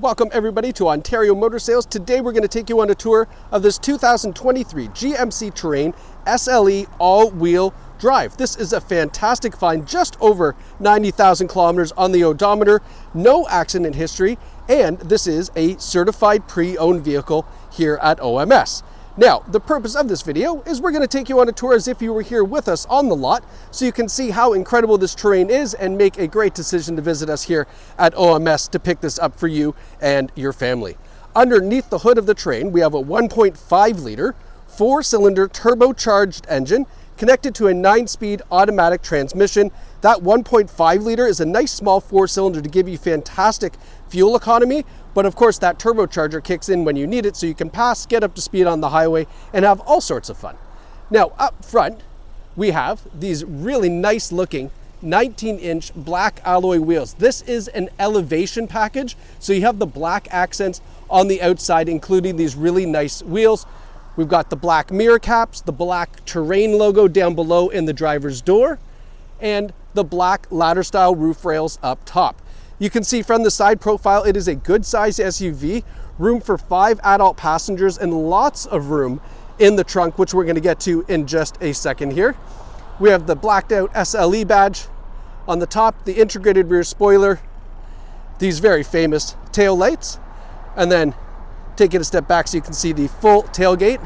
Welcome everybody to Ontario Motor Sales. Today we're going to take you on a tour of this 2023 GMC Terrain SLE all-wheel drive. This is a fantastic find, just over 90,000 kilometers on the odometer, no accident history, and this is a certified pre-owned vehicle here at OMS. Now, the purpose of this video is we're going to take you on a tour as if you were here with us on the lot so you can see how incredible this terrain is and make a great decision to visit us here at OMS to pick this up for you and your family. Underneath the hood of the Terrain, we have a 1.5 liter, 4-cylinder turbocharged engine connected to a 9-speed automatic transmission. That 1.5 liter is a nice small 4-cylinder to give you fantastic fuel economy, but of course that turbocharger kicks in when you need it so you can pass, get up to speed on the highway, and have all sorts of fun. Now up front, we have these really nice looking 19-inch black alloy wheels. This is an elevation package, so you have the black accents on the outside, including these really nice wheels. We've got the black mirror caps, the black Terrain logo down below in the driver's door, and the black ladder style roof rails up top. You can see from the side profile, it is a good size SUV, room for 5 adult passengers and lots of room in the trunk, which we're going to get to in just a second here. We have the blacked out SLE badge on the top, the integrated rear spoiler, these very famous tail lights, and then take it a step back so you can see the full tailgate.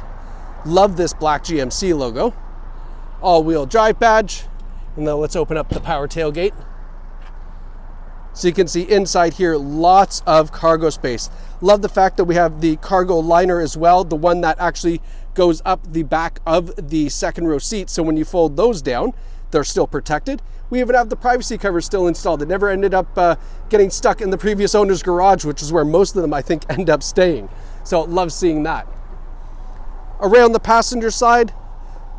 Love this black GMC logo. All-wheel drive badge, and then let's open up the power tailgate. So you can see inside here, lots of cargo space. Love the fact that we have the cargo liner as well, the one that actually goes up the back of the second row seat. So when you fold those down, they're still protected. We even have the privacy cover still installed. It never ended up getting stuck in the previous owner's garage, which is where most of them, I think, end up staying. So love seeing that. Around the passenger side,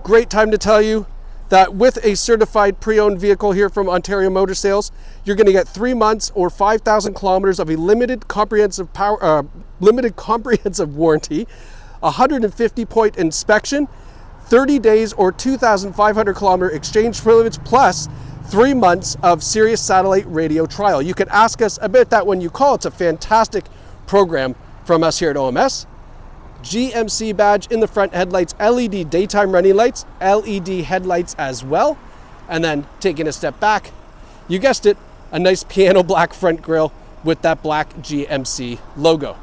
great time to tell you that with a certified pre-owned vehicle here from Ontario Motor Sales, you're going to get 3 months or 5,000 kilometers of a limited comprehensive warranty, 150-point inspection, 30 days or 2,500 kilometer exchange privilege, plus 3 months of Sirius satellite radio trial. You can ask us about that when you call. It's a fantastic program from us here at OMS. GMC badge in the front headlights, LED daytime running lights, LED headlights as well. And then taking a step back, you guessed it, a nice piano black front grille with that black GMC logo.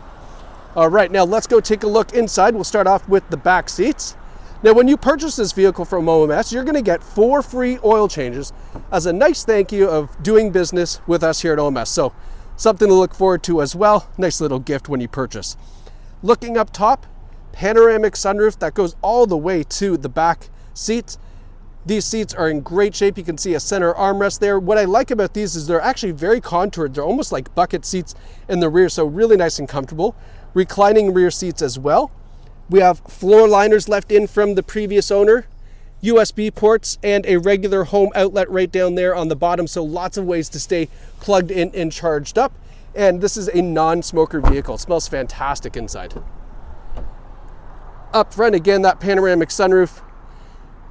All right, now let's go take a look inside. We'll start off with the back seats. Now, when you purchase this vehicle from OMS, you're going to get 4 free oil changes as a nice thank you of doing business with us here at OMS. So something to look forward to as well. Nice little gift when you purchase. Looking up top, panoramic sunroof that goes all the way to the back seats. These seats are in great shape. You can see a center armrest there. What I like about these is they're actually very contoured. They're almost like bucket seats in the rear, so really nice and comfortable. Reclining rear seats as well. We have floor liners left in from the previous owner, USB ports, and a regular home outlet right down there on the bottom, so lots of ways to stay plugged in and charged up. And this is a non-smoker vehicle. It smells fantastic inside. Up front, again, that panoramic sunroof,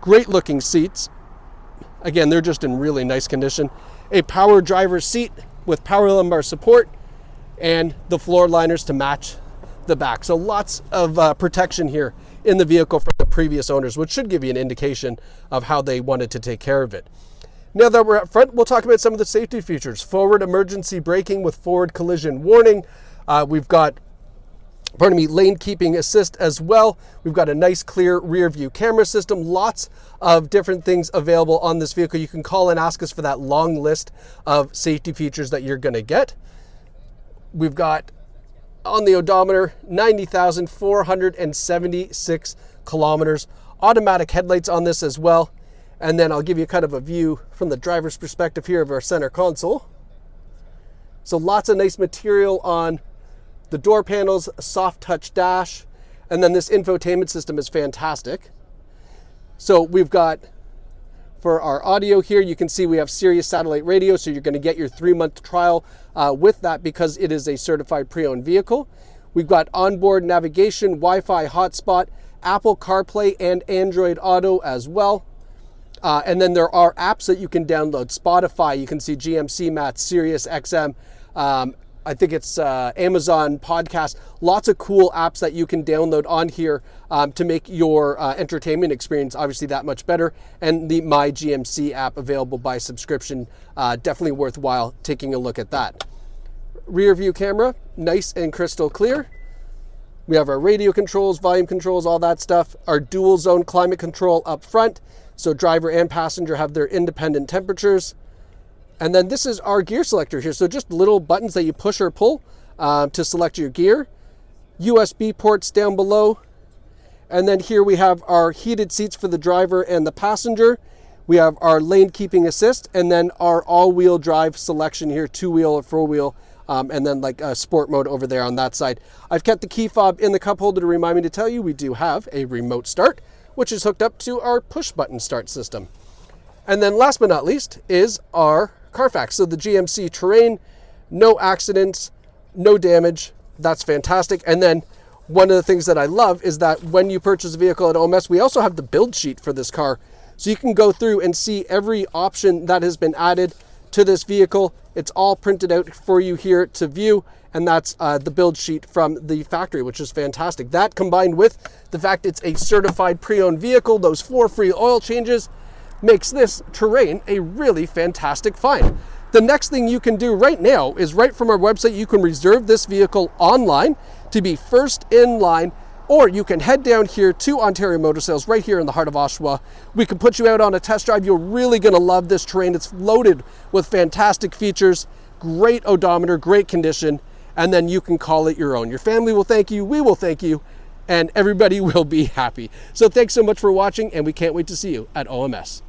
great looking seats. Again, they're just in really nice condition. A power driver's seat with power lumbar support and the floor liners to match the back. So lots of protection here in the vehicle from the previous owners, which should give you an indication of how they wanted to take care of it. Now that we're up front, we'll talk about some of the safety features. Forward emergency braking with forward collision warning. We've got lane keeping assist as well. We've got a nice clear rear view camera system. Lots of different things available on this vehicle. You can call and ask us for that long list of safety features that you're going to get. We've got on the odometer 90,476 kilometers. Automatic headlights on this as well. And then I'll give you kind of a view from the driver's perspective here of our center console. So lots of nice material on the door panels, soft touch dash, and then this infotainment system is fantastic. So we've got, for our audio here, you can see we have Sirius satellite radio, so you're going to get your 3-month trial with that because it is a certified pre-owned vehicle. We've got onboard navigation, Wi-Fi hotspot, Apple CarPlay, and Android Auto as well. And then there are apps that you can download. Spotify, you can see GMC Mats, Sirius XM, I think it's Amazon podcast, lots of cool apps that you can download on here to make your entertainment experience obviously that much better. And the My GMC app available by subscription, definitely worthwhile taking a look at that. Rear view camera, nice and crystal clear. We have our radio controls, volume controls, all that stuff. Our dual zone climate control up front, so driver and passenger have their independent temperatures. And then this is our gear selector here. So just little buttons that you push or pull to select your gear. USB ports down below. And then here we have our heated seats for the driver and the passenger. We have our lane keeping assist, and then our all-wheel drive selection here, 2-wheel or 4-wheel, and then like a sport mode over there on that side. I've kept the key fob in the cup holder to remind me to tell you we do have a remote start, which is hooked up to our push button start system. And then last but not least is our Carfax. So the GMC Terrain, no accidents, no damage. That's fantastic. And then one of the things that I love is that when you purchase a vehicle at OMS, we also have the build sheet for this car. So you can go through and see every option that has been added to this vehicle. It's all printed out for you here to view. And that's the build sheet from the factory, which is fantastic. That combined with the fact it's a certified pre-owned vehicle, those 4 free oil changes, makes this Terrain a really fantastic find. The next thing you can do right now is right from our website, you can reserve this vehicle online to be first in line, or you can head down here to Ontario Motor Sales right here in the heart of Oshawa. We can put you out on a test drive. You're really gonna love this Terrain. It's loaded with fantastic features, great odometer, great condition, and then you can call it your own. Your family will thank you, we will thank you, and everybody will be happy. So thanks so much for watching, and we can't wait to see you at OMS.